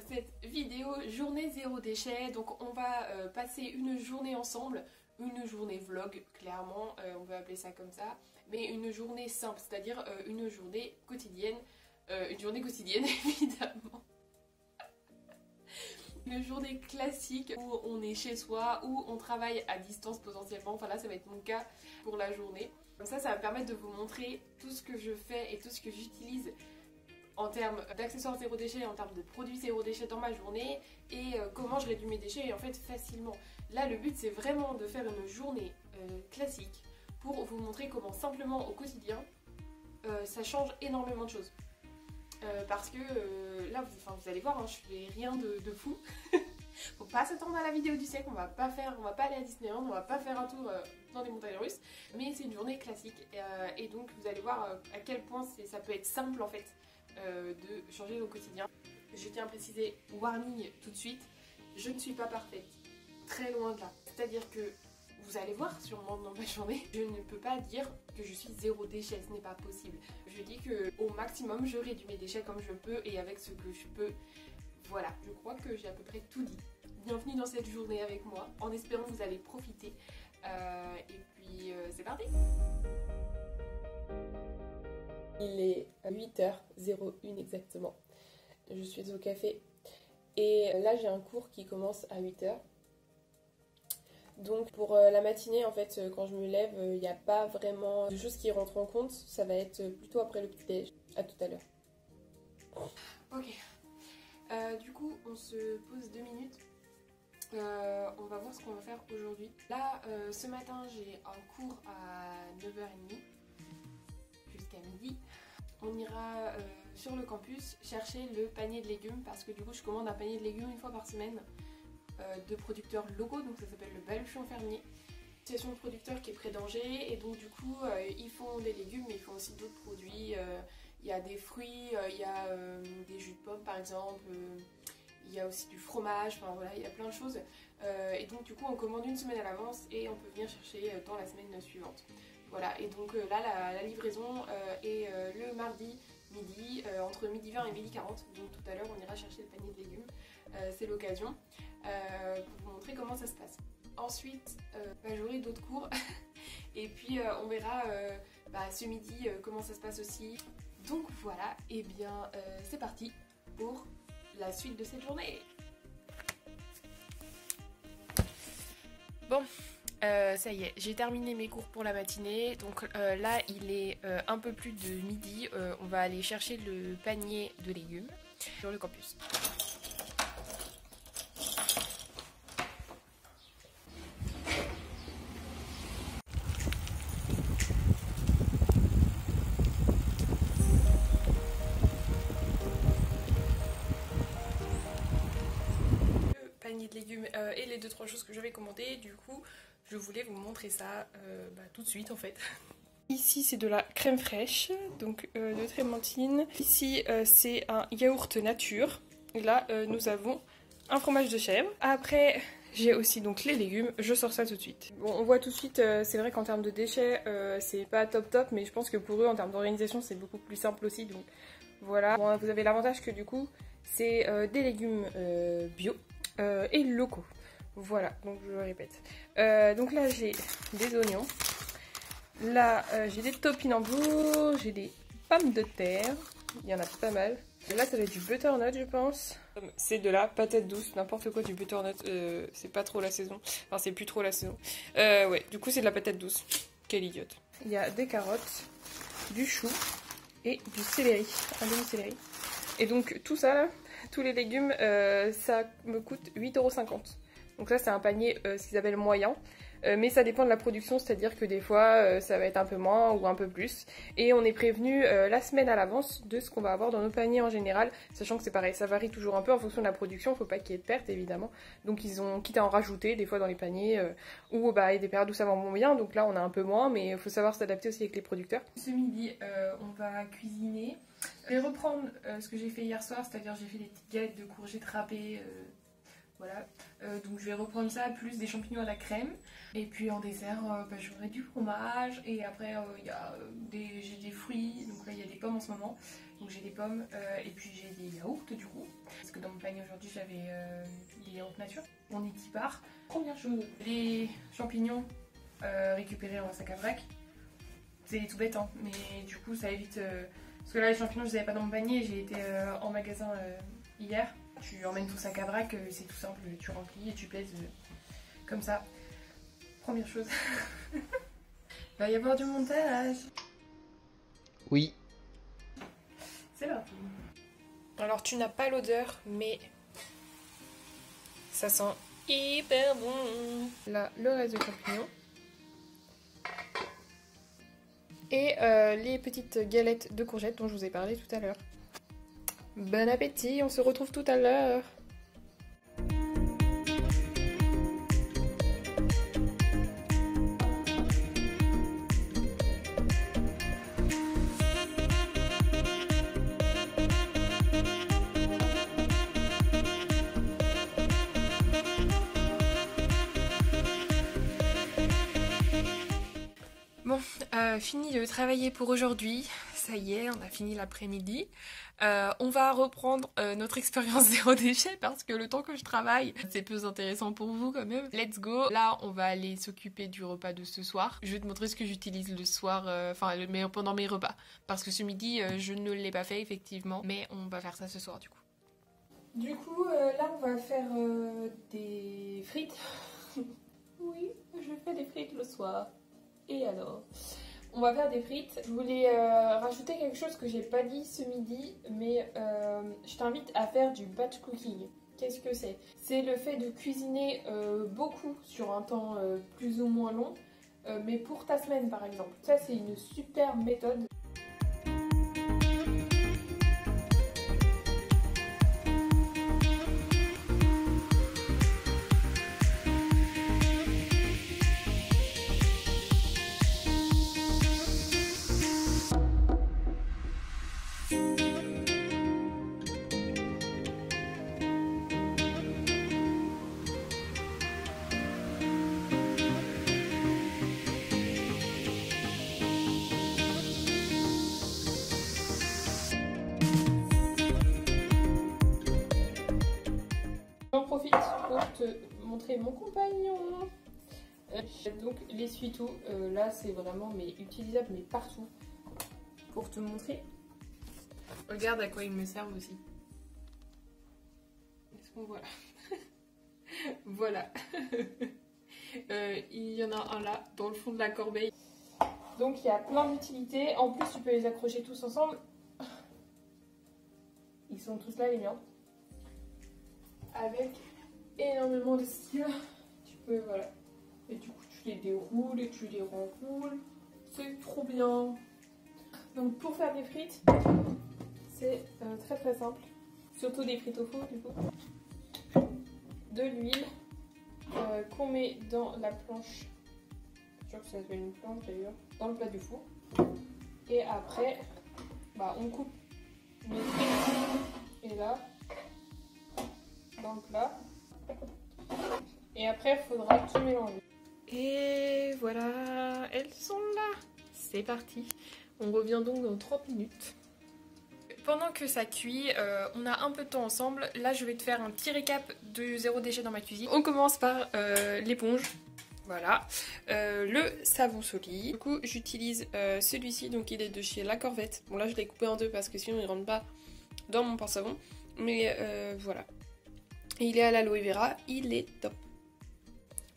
cette vidéo journée zéro déchet. Donc on va passer une journée ensemble, une journée vlog clairement, on peut appeler ça comme ça, mais une journée simple, c'est-à-dire une journée quotidienne, évidemment. Une journée classique où on est chez soi, où on travaille à distance potentiellement, enfin là ça va être mon cas pour la journée. Comme ça va me permettre de vous montrer tout ce que je fais et tout ce que j'utilise en termes d'accessoires zéro déchet, en termes de produits zéro déchet dans ma journée et comment je réduis mes déchets et en fait facilement. Là le but c'est vraiment de faire une journée classique pour vous montrer comment simplement au quotidien ça change énormément de choses. Parce que là vous allez voir, hein, je fais rien de fou. Faut pas s'attendre à la vidéo du siècle, on va pas aller à Disneyland, on va pas faire un tour dans des montagnes russes, mais c'est une journée classique et donc vous allez voir à quel point ça peut être simple en fait de changer au quotidien. Je tiens à préciser, warning tout de suite, je ne suis pas parfaite, très loin de là. C'est-à-dire que vous allez voir sûrement dans ma journée, je ne peux pas dire que je suis zéro déchet, ce n'est pas possible. Je dis que au maximum je réduis mes déchets comme je peux et avec ce que je peux. Voilà, je crois que j'ai à peu près tout dit. Bienvenue dans cette journée avec moi, en espérant que vous allez profiter. Et puis c'est parti! Il est 8h01 exactement. Je suis au café. Et là j'ai un cours qui commence à 8h. Donc pour la matinée en fait quand je me lève il n'y a pas vraiment de choses qui rentrent en compte. Ça va être plutôt après le petit-déj. A tout à l'heure. Ok. Du coup on se pose 2 minutes. On va voir ce qu'on va faire aujourd'hui. Là ce matin j'ai un cours à 9h30 jusqu'à midi. On ira sur le campus chercher le panier de légumes parce que du coup je commande un panier de légumes une fois par semaine de producteurs locaux, donc ça s'appelle le Baluchon Fermier. Association de producteurs qui est près d'Angers et donc du coup ils font des légumes mais ils font aussi d'autres produits. Il y a des fruits, il y a des jus de pommes par exemple, il y a aussi du fromage, enfin voilà, il y a plein de choses. Et donc du coup on commande une semaine à l'avance et on peut venir chercher dans la semaine suivante. Voilà, et donc là la livraison est le mardi midi, entre midi 20 et midi 40. Donc tout à l'heure on ira chercher le panier de légumes, c'est l'occasion pour vous montrer comment ça se passe. Ensuite j'aurai d'autres cours et puis on verra ce midi comment ça se passe aussi. Donc voilà, et bien c'est parti pour la suite de cette journée. Bon, ça y est, j'ai terminé mes cours pour la matinée. Donc là il est un peu plus de midi, on va aller chercher le panier de légumes sur le campus. De légumes et les 2-3 choses que j'avais commandées, du coup je voulais vous montrer ça tout de suite en fait. Ici c'est de la crème fraîche, donc de Trémentine. Ici c'est un yaourt nature. Et là nous avons un fromage de chèvre. Après j'ai aussi donc les légumes, je sors ça tout de suite. Bon, on voit tout de suite, c'est vrai qu'en termes de déchets c'est pas top, mais je pense que pour eux en termes d'organisation c'est beaucoup plus simple aussi, donc voilà. Bon, vous avez l'avantage que du coup c'est des légumes bio et locaux. Voilà, donc je le répète. Donc là j'ai des oignons. Là j'ai des topinambours, j'ai des pommes de terre. Il y en a pas mal. Et là ça va être du butternut je pense. C'est de la patate douce, n'importe quoi du butternut. C'est pas trop la saison. Enfin c'est plus trop la saison. Ouais, du coup c'est de la patate douce. Quelle idiote. Il y a des carottes, du chou et du céleri. Un demi-céleri. Et donc tout ça là, tous les légumes, ça me coûte 8,50 €. Donc ça c'est un panier, ce qu'ils appellent moyen. Mais ça dépend de la production, c'est-à-dire que des fois ça va être un peu moins ou un peu plus. Et on est prévenu la semaine à l'avance de ce qu'on va avoir dans nos paniers en général, sachant que c'est pareil, ça varie toujours un peu en fonction de la production, faut pas qu'il y ait de perte évidemment. Donc ils ont quitte à en rajouter des fois dans les paniers, ou il y a des périodes où ça vend bien, donc là on a un peu moins, mais il faut savoir s'adapter aussi avec les producteurs. Ce midi on va cuisiner. Je vais reprendre ce que j'ai fait hier soir, c'est-à-dire j'ai fait des petites galettes de courgettes râpées Voilà, donc je vais reprendre ça, plus des champignons à la crème. Et puis en dessert, j'aurai du fromage. Et après, j'ai des fruits. Donc là, il y a des pommes en ce moment. Donc j'ai des pommes et puis j'ai des yaourts du coup. Parce que dans mon panier aujourd'hui, j'avais des yaourts nature. On est qui part. Première chose, les champignons récupérés en sac à vrac. C'est tout bête, hein, mais du coup, ça évite... parce que là, les champignons, je les avais pas dans mon panier. J'ai été en magasin hier. Tu emmènes ton sac à vrac, c'est tout simple, tu remplis et tu pèses comme ça. Première chose. Il va y avoir du montage. Oui. C'est parti. Alors tu n'as pas l'odeur, mais ça sent hyper bon. Là, le reste de champignons. Et les petites galettes de courgettes dont je vous ai parlé tout à l'heure. Bon appétit, on se retrouve tout à l'heure. Bon, fini de travailler pour aujourd'hui. Ça y est, on a fini l'après-midi. On va reprendre notre expérience zéro déchet parce que le temps que je travaille, c'est peu intéressant pour vous quand même. Let's go. Là, on va aller s'occuper du repas de ce soir. Je vais te montrer ce que j'utilise le soir, pendant mes repas. Parce que ce midi, je ne l'ai pas fait effectivement, mais on va faire ça ce soir du coup. Du coup, là, on va faire des frites. Oui, je fais des frites le soir. Et alors, on va faire des frites. Je voulais rajouter quelque chose que j'ai pas dit ce midi, mais je t'invite à faire du batch cooking. Qu'est-ce que c'est? C'est le fait de cuisiner beaucoup sur un temps plus ou moins long, mais pour ta semaine par exemple. Ça, c'est une super méthode. J'en profite pour te montrer mon compagnon. Donc l'essuie-tout, là c'est vraiment utilisable mais partout. Pour te montrer, regarde à quoi il me sert aussi. Est-ce qu'on voit là? Voilà. Il y en a un là, dans le fond de la corbeille. Donc il y a plein d'utilités. En plus tu peux les accrocher tous ensemble. Ils sont tous là les miens. Avec énormément de style. Tu peux, voilà. Et du coup tu les déroules et tu les renroules. C'est trop bien. Donc pour faire des frites, c'est très très simple. Surtout des frites au four du coup. De l'huile qu'on met dans la planche. Je suis sûre que ça s'appelle une planche d'ailleurs. Dans le plat du four. Et après, on coupe les frites. Et là, dans le plat. Et après, il faudra tout mélanger. Et voilà, elles sont là. C'est parti. On revient donc dans 30 minutes. Pendant que ça cuit, on a un peu de temps ensemble. Là, je vais te faire un petit récap de zéro déchet dans ma cuisine. On commence par l'éponge. Voilà. Le savon solide. Du coup, j'utilise celui-ci. Donc, il est de chez La Corvette. Bon, là, je l'ai coupé en deux parce que sinon, il ne rentre pas dans mon pince-savon. Mais voilà. Et il est à l'aloe vera. Il est top.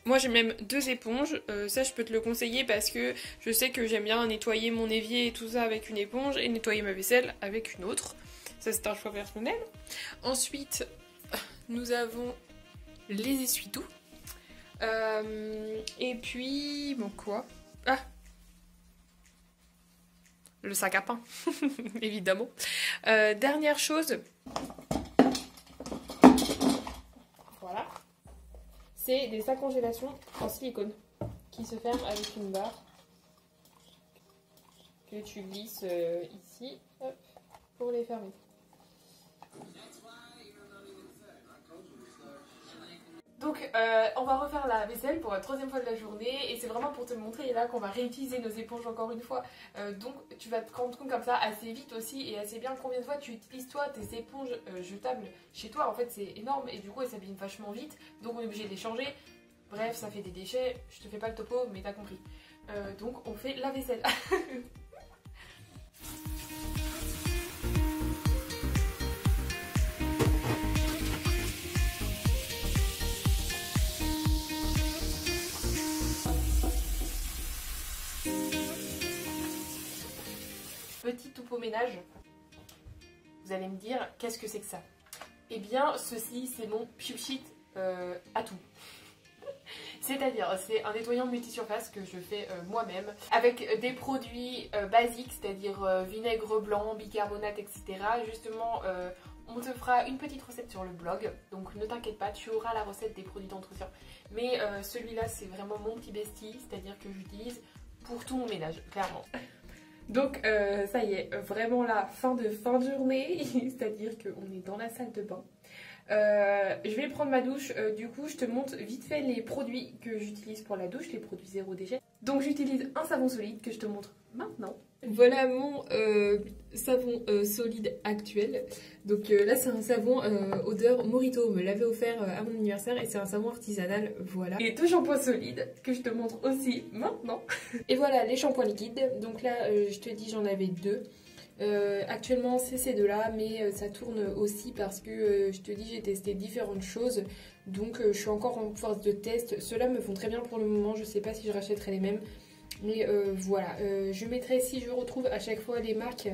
Moi j'ai même deux éponges, ça je peux te le conseiller parce que je sais que j'aime bien nettoyer mon évier et tout ça avec une éponge et nettoyer ma vaisselle avec une autre. Ça c'est un choix personnel. Ensuite nous avons les essuie-tout. Et puis bon quoi? Ah, le sac à pain, évidemment. Dernière chose. Voilà. C'est des sacs congélation en silicone qui se ferment avec une barre que tu glisses ici, hop, pour les fermer. Donc on va refaire la vaisselle pour la troisième fois de la journée et c'est vraiment pour te montrer là qu'on va réutiliser nos éponges encore une fois. Donc tu vas te rendre compte comme ça assez vite aussi et assez bien combien de fois tu utilises toi tes éponges jetables chez toi. En fait c'est énorme et du coup elles s'abîment vachement vite donc on est obligé de les changer. Bref ça fait des déchets, je te fais pas le topo mais t'as compris. Donc on fait la vaisselle. Petit topo ménage, vous allez me dire qu'est-ce que c'est que ça? Eh bien ceci c'est mon pchit à tout. C'est-à-dire c'est un nettoyant multisurface que je fais moi-même avec des produits basiques, c'est-à-dire vinaigre blanc, bicarbonate, etc. Justement on te fera une petite recette sur le blog, donc ne t'inquiète pas, tu auras la recette des produits d'entretien. Mais celui-là c'est vraiment mon petit bestie, c'est-à-dire que j'utilise pour tout mon ménage, clairement. Donc ça y est, vraiment la fin de journée, c'est-à-dire qu'on est dans la salle de bain. Je vais prendre ma douche, du coup je te montre vite fait les produits que j'utilise pour la douche, les produits zéro déchet. Donc j'utilise un savon solide que je te montre maintenant. Voilà mon savon solide actuel. Donc là c'est un savon odeur Morito, on me l'avait offert à mon anniversaire et c'est un savon artisanal, voilà. Et deux shampoings solides que je te montre aussi maintenant. Et voilà les shampoings liquides, donc là je te dis j'en avais deux. Actuellement c'est ces deux là mais ça tourne aussi parce que je te dis j'ai testé différentes choses donc je suis encore en phase de test. Ceux-là me font très bien pour le moment, je sais pas si je rachèterai les mêmes mais voilà, je mettrai si je retrouve à chaque fois les marques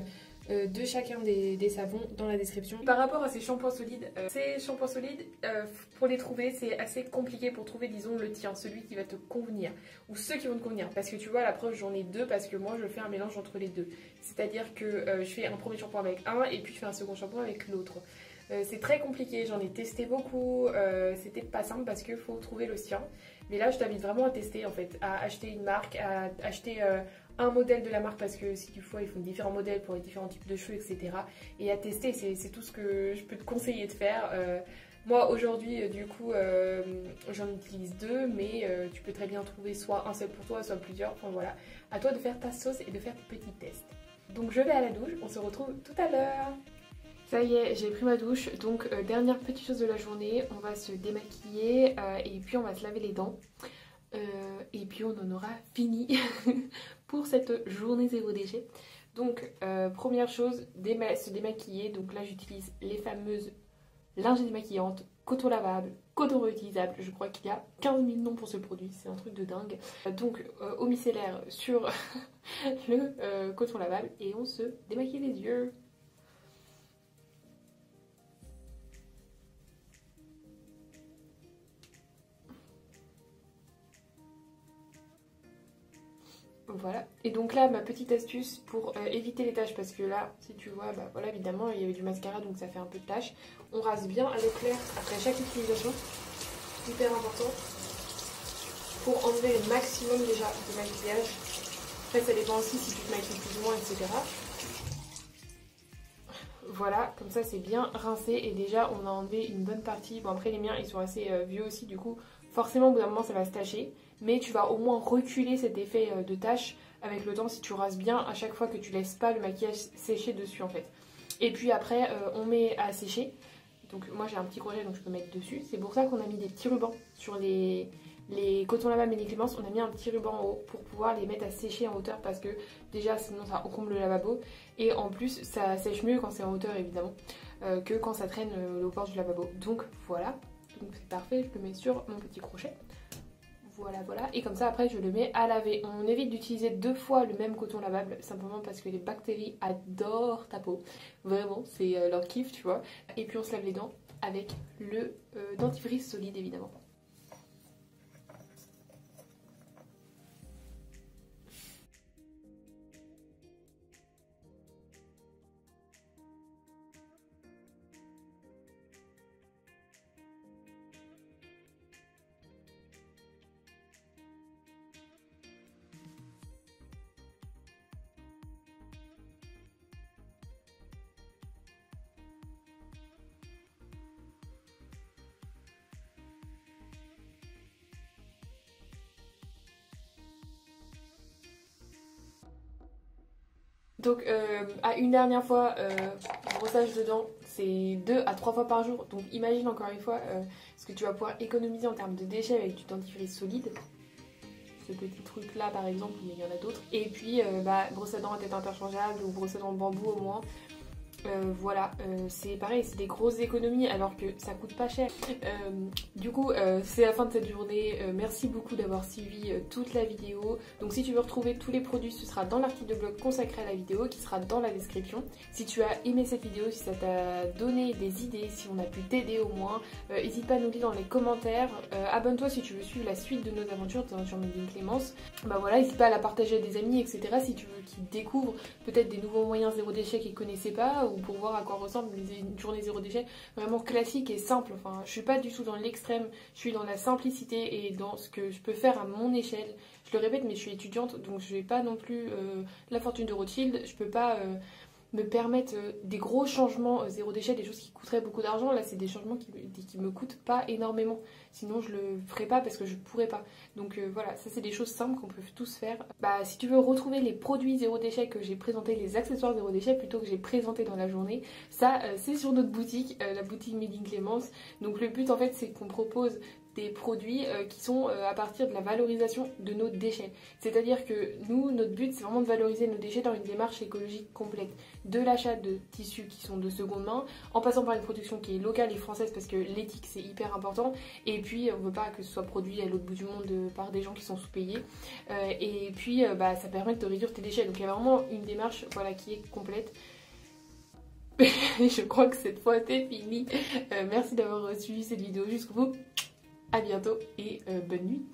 de chacun des savons dans la description. Par rapport à ces shampoings solides, pour les trouver c'est assez compliqué pour trouver disons le tien, celui qui va te convenir ou ceux qui vont te convenir parce que tu vois la preuve j'en ai deux parce que moi je fais un mélange entre les deux, c'est à dire que je fais un premier shampoing avec un et puis je fais un second shampoing avec l'autre. C'est très compliqué, j'en ai testé beaucoup, c'était pas simple parce qu'il faut trouver le sien. Mais là je t'invite vraiment à tester en fait, à acheter une marque, à acheter un modèle de la marque parce que si tu faut ils font différents modèles pour les différents types de cheveux etc. Et à tester, c'est tout ce que je peux te conseiller de faire. Moi aujourd'hui du coup j'en utilise deux mais tu peux très bien trouver soit un seul pour toi soit plusieurs, enfin voilà. À toi de faire ta sauce et de faire tes petits tests. Donc je vais à la douche, on se retrouve tout à l'heure. Ça y est, j'ai pris ma douche, donc dernière petite chose de la journée, on va se démaquiller et puis on va se laver les dents. Et puis on en aura fini pour cette journée zéro déchet. Donc première chose, se démaquiller, donc là j'utilise les fameuses lingettes démaquillantes, coton lavable, coton réutilisable, je crois qu'il y a 15 000 noms pour ce produit, c'est un truc de dingue. Donc eau micellaire sur le coton lavable et on se démaquille les yeux. Voilà, et donc là ma petite astuce pour éviter les taches, parce que là si tu vois, bah voilà évidemment il y avait du mascara donc ça fait un peu de taches. On rase bien à l'eau claire après chaque utilisation, hyper important, pour enlever le maximum déjà de maquillage. Après ça dépend aussi si tu te maquilles plus ou moins etc. Voilà, comme ça c'est bien rincé et déjà on a enlevé une bonne partie. Bon après les miens ils sont assez vieux aussi du coup forcément au bout d'un moment ça va se tacher. Mais tu vas au moins reculer cet effet de tache avec le temps si tu rases bien à chaque fois que tu laisses pas le maquillage sécher dessus en fait. Et puis après on met à sécher. Donc moi j'ai un petit crochet donc je peux mettre dessus. C'est pour ça qu'on a mis des petits rubans sur les cotons lavables et les Clémence. On a mis un petit ruban en haut pour pouvoir les mettre à sécher en hauteur parce que déjà sinon ça encombre le lavabo. Et en plus ça sèche mieux quand c'est en hauteur évidemment que quand ça traîne au bord du lavabo. Donc voilà, donc c'est parfait, je le mets sur mon petit crochet. Voilà, voilà. Et comme ça, après, je le mets à laver. On évite d'utiliser deux fois le même coton lavable, simplement parce que les bactéries adorent ta peau. Vraiment, c'est leur kiff, tu vois. Et puis, on se lave les dents avec le dentifrice solide, évidemment. Donc à une dernière fois, brossage de dents, c'est 2 à 3 fois par jour. Donc imagine encore une fois ce que tu vas pouvoir économiser en termes de déchets avec du dentifrice solide. Ce petit truc là par exemple, mais il y en a d'autres. Et puis brosse à dents à tête interchangeable ou brosse à dents bambou au moins. Voilà, c'est pareil, c'est des grosses économies alors que ça coûte pas cher. Du coup, c'est la fin de cette journée. Merci beaucoup d'avoir suivi toute la vidéo. Donc si tu veux retrouver tous les produits, ce sera dans l'article de blog consacré à la vidéo qui sera dans la description. Si tu as aimé cette vidéo, si ça t'a donné des idées, si on a pu t'aider au moins, n'hésite pas à nous dire dans les commentaires. Abonne-toi si tu veux suivre la suite de nos aventures sur Made in Clémence. Bah voilà, n'hésite pas à la partager à des amis, etc. si tu veux qu'ils découvrent peut-être des nouveaux moyens zéro déchet qu'ils connaissaient pas, ou pour voir à quoi ressemble une journée zéro déchet vraiment classique et simple. Enfin, je suis pas du tout dans l'extrême, je suis dans la simplicité et dans ce que je peux faire à mon échelle. Je le répète, mais je suis étudiante, donc je n'ai pas non plus la fortune de Rothschild. Je peux pas me permettre des gros changements zéro déchet, des choses qui coûteraient beaucoup d'argent. Là, c'est des changements qui me coûtent pas énormément. Sinon, je le ferais pas parce que je pourrais pas. Donc voilà, ça c'est des choses simples qu'on peut tous faire. Bah, si tu veux retrouver les produits zéro déchet que j'ai présentés, les accessoires zéro déchet plutôt que j'ai présenté dans la journée, ça c'est sur notre boutique, la boutique Made in Clémence. Donc le but en fait c'est qu'on propose des produits qui sont à partir de la valorisation de nos déchets. C'est-à-dire que nous, notre but, c'est vraiment de valoriser nos déchets dans une démarche écologique complète. De l'achat de tissus qui sont de seconde main, en passant par une production qui est locale et française parce que l'éthique, c'est hyper important. Et puis, on ne veut pas que ce soit produit à l'autre bout du monde par des gens qui sont sous-payés. Et puis, ça permet de réduire tes déchets. Donc, il y a vraiment une démarche qui est complète. Je crois que cette fois, c'est fini. Merci d'avoir suivi cette vidéo jusqu'au bout. A bientôt et bonne nuit.